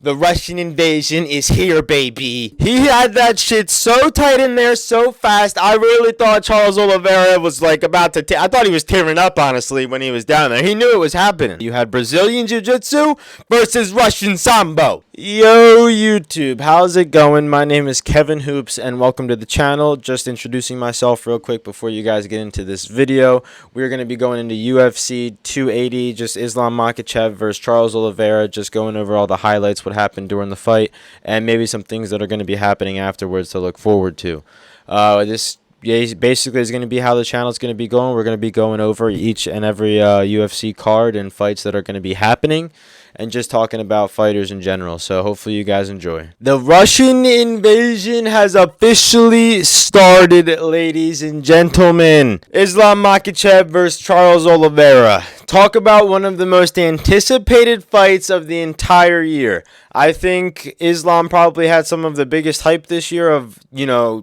The Russian invasion is here, baby. He had that shit so tight in there so fast. I really thought Charles Oliveira was like about to I thought he was tearing up, honestly, when he was down there. He knew it was happening. You had Brazilian Jiu-Jitsu versus Russian Sambo. Yo, YouTube. How's it going? My name is Kevin Hoops, and welcome to the channel. Just introducing myself real quick before you guys get into this video. We're going to be going into UFC 280, just Islam Makhachev versus Charles Oliveira, just going over all the highlights, what happened during the fight, and maybe some things that are going to be happening afterwards to look forward to. This basically is going to be how the channel is going to be going. We're going to be going over each and every UFC card and fights that are going to be happening, and just talking about fighters in general. So hopefully you guys enjoy. The Russian invasion has officially started, ladies and gentlemen. Islam Makhachev versus Charles Oliveira. Talk about one of the most anticipated fights of the entire year. I think Islam probably had some of the biggest hype this year of,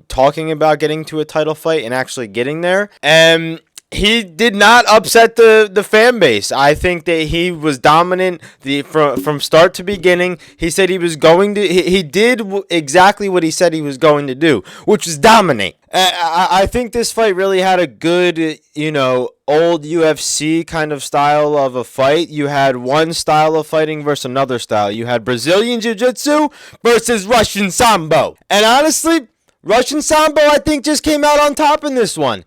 talking about getting to a title fight and actually getting there. And he did not upset the fan base. I think that he was dominant from start to beginning. He said he was going to. He did exactly what he said he was going to do, which was dominate. I think this fight really had a good, old UFC kind of style of a fight. You had one style of fighting versus another style. You had Brazilian Jiu-Jitsu versus Russian Sambo. And honestly, Russian Sambo, I think, just came out on top in this one.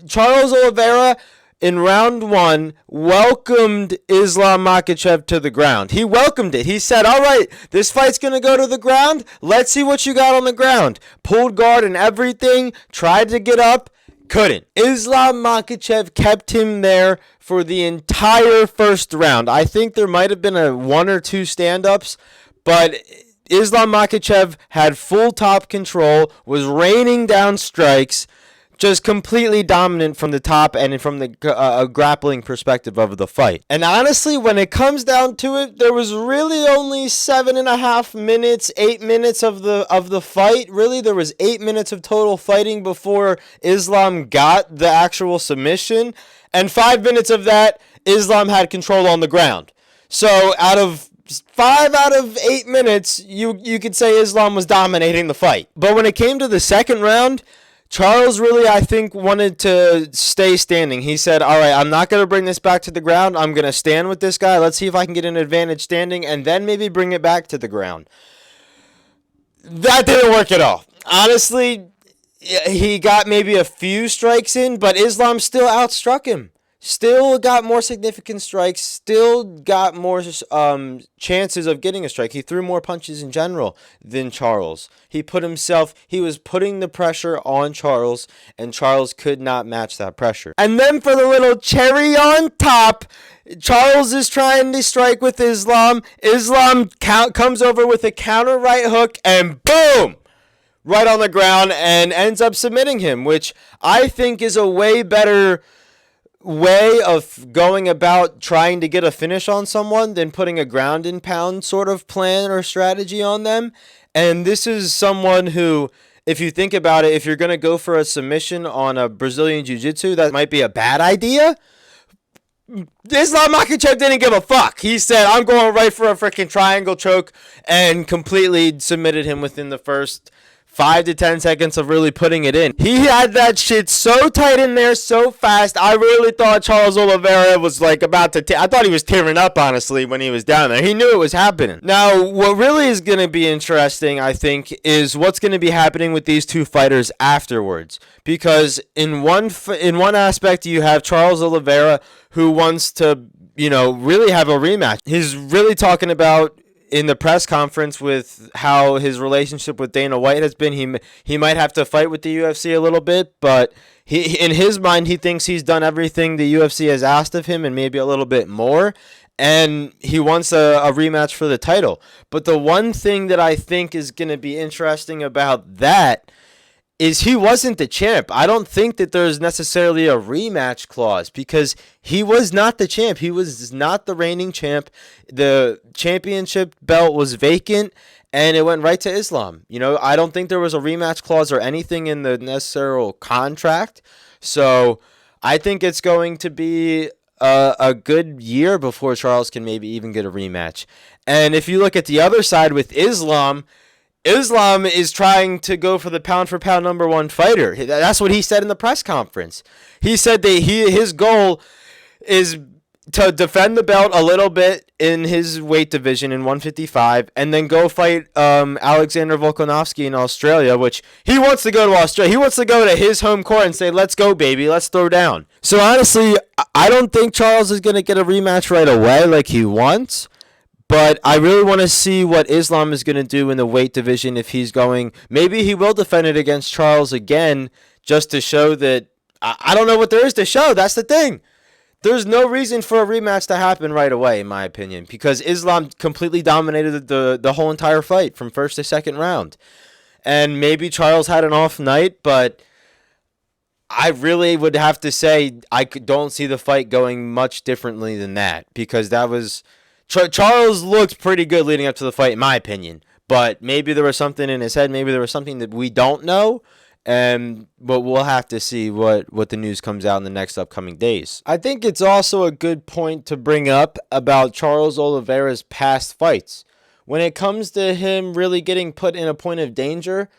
Charles Oliveira, in round one, welcomed Islam Makhachev to the ground. He welcomed it. He said, all right, this fight's going to go to the ground. Let's see what you got on the ground. Pulled guard and everything. Tried to get up. Couldn't. Islam Makhachev kept him there for the entire first round. I think there might have been a one or two stand-ups, but Islam Makhachev had full top control, was raining down strikes, just completely dominant from the top and from the grappling perspective of the fight. And honestly, when it comes down to it, there was really only 7.5 minutes, 8 minutes of the fight. Really, there was 8 minutes of total fighting before Islam got the actual submission, and 5 minutes of that, Islam had control on the ground. So out of 5 out of 8 minutes, you could say Islam was dominating the fight. But when it came to the second round, Charles really, I think, wanted to stay standing. He said, all right, I'm not going to bring this back to the ground. I'm going to stand with this guy. Let's see if I can get an advantage standing and then maybe bring it back to the ground. That didn't work at all. Honestly, he got maybe a few strikes in, but Islam still outstruck him. Still got more significant strikes, still got more chances of getting a strike. He threw more punches in general than Charles. He was putting the pressure on Charles, and Charles could not match that pressure. And then for the little cherry on top, Charles is trying to strike with Islam. Islam comes over with a counter right hook, and boom! Right on the ground, and ends up submitting him, which I think is a way better way of going about trying to get a finish on someone than putting a ground and pound sort of plan or strategy on them. And this is someone who, if you think about it, if you're going to go for a submission on a Brazilian Jiu-Jitsu, that might be a bad idea. Islam Makhachev didn't give a fuck. He said, I'm going right for a freaking triangle choke, and completely submitted him within the first 5 to 10 seconds of really putting it in. He had that shit so tight in there so fast. I really thought Charles Oliveira was like about to I thought he was tearing up, honestly, when he was down there. He knew it was happening. Now, what really is going to be interesting, I think, is what's going to be happening with these two fighters afterwards. Because in one aspect, you have Charles Oliveira, who wants to, really have a rematch. He's really talking about, in the press conference, with how his relationship with Dana White has been. He might have to fight with the UFC a little bit, but in his mind, he thinks he's done everything the UFC has asked of him and maybe a little bit more, and he wants a rematch for the title. But the one thing that I think is going to be interesting about that is he wasn't the champ. I don't think that there's necessarily a rematch clause, because he was not the champ. He was not the reigning champ. The championship belt was vacant, and it went right to Islam. I don't think there was a rematch clause or anything in the necessary contract. So I think it's going to be a good year before Charles can maybe even get a rematch. And if you look at the other side with Islam, Islam is trying to go for the pound-for-pound number one fighter. That's what he said in the press conference. He said that his goal is to defend the belt a little bit in his weight division in 155 and then go fight Alexander Volkanovski in Australia, which he wants to go to Australia. He wants to go to his home court and say, let's go, baby. Let's throw down. So, honestly, I don't think Charles is going to get a rematch right away like he wants. But I really want to see what Islam is going to do in the weight division if he's going. Maybe he will defend it against Charles again just to show that. I don't know what there is to show. That's the thing. There's no reason for a rematch to happen right away, in my opinion, because Islam completely dominated the whole entire fight from first to second round. And maybe Charles had an off night, but I really would have to say I don't see the fight going much differently than that, because that was. Charles looked pretty good leading up to the fight, in my opinion. But maybe there was something in his head. Maybe there was something that we don't know. But we'll have to see what the news comes out in the next upcoming days. I think it's also a good point to bring up about Charles Oliveira's past fights. When it comes to him really getting put in a point of danger,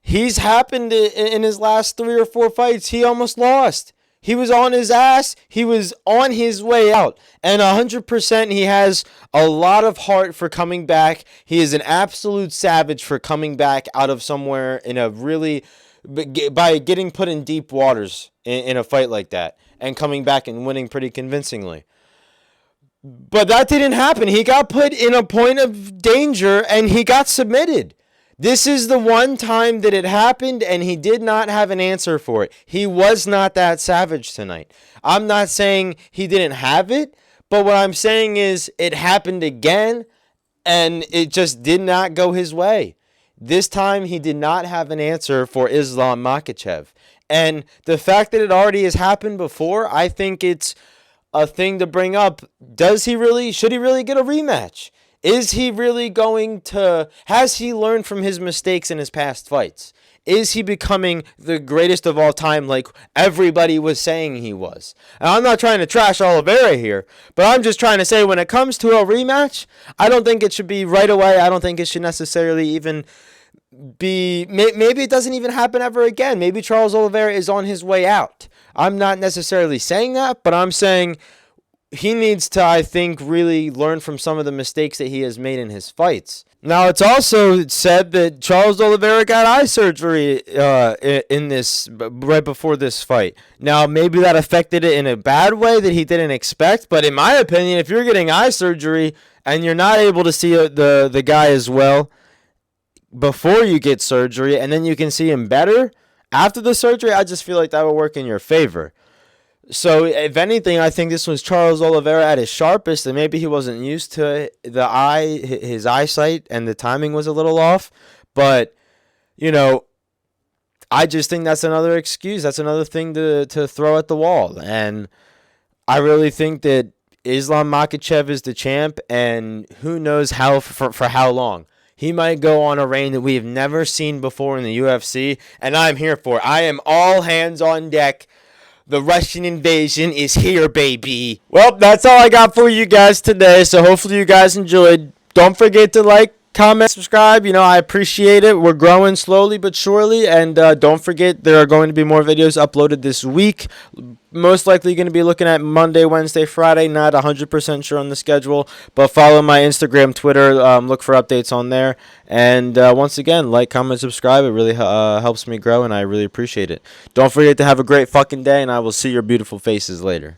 he's happened in his last 3 or 4 fights. He almost lost. He was on his ass. He was on his way out. And 100% he has a lot of heart for coming back. He is an absolute savage for coming back out of somewhere in a really, by getting put in deep waters in a fight like that and coming back and winning pretty convincingly. But that didn't happen. He got put in a point of danger and he got submitted. This is the one time that it happened, and he did not have an answer for it. He was not that savage tonight. I'm not saying he didn't have it, but what I'm saying is it happened again, and it just did not go his way. This time, he did not have an answer for Islam Makhachev. And the fact that it already has happened before, I think it's a thing to bring up. Should he really get a rematch? Is he really going to, has he learned from his mistakes in his past fights? Is he becoming the greatest of all time like everybody was saying he was? And I'm not trying to trash Oliveira here, but I'm just trying to say when it comes to a rematch, I don't think it should be right away. I don't think it should necessarily even be, maybe it doesn't even happen ever again. Maybe Charles Oliveira is on his way out. I'm not necessarily saying that, but I'm saying he needs to, I think, really learn from some of the mistakes that he has made in his fights. Now, it's also said that Charles Oliveira got eye surgery in this right before this fight. Now, maybe that affected it in a bad way that he didn't expect, but in my opinion, if you're getting eye surgery and you're not able to see the guy as well before you get surgery, and then you can see him better after the surgery, I just feel like that would work in your favor. So, if anything, I think this was Charles Oliveira at his sharpest, and maybe he wasn't used to his eyesight, and the timing was a little off. But, I just think that's another excuse. That's another thing to throw at the wall. And I really think that Islam Makhachev is the champ, and who knows for how long. He might go on a reign that we have never seen before in the UFC, and I'm here for it. I am all hands on deck. The Russian invasion is here, baby. Well, that's all I got for you guys today. So hopefully you guys enjoyed. Don't forget to like, comment, subscribe. I appreciate it. We're growing slowly but surely. And don't forget, there are going to be more videos uploaded this week. Most likely going to be looking at Monday, Wednesday, Friday. Not 100% sure on the schedule. But follow my Instagram, Twitter. Look for updates on there. And once again, like, comment, subscribe. It really helps me grow, and I really appreciate it. Don't forget to have a great fucking day, and I will see your beautiful faces later.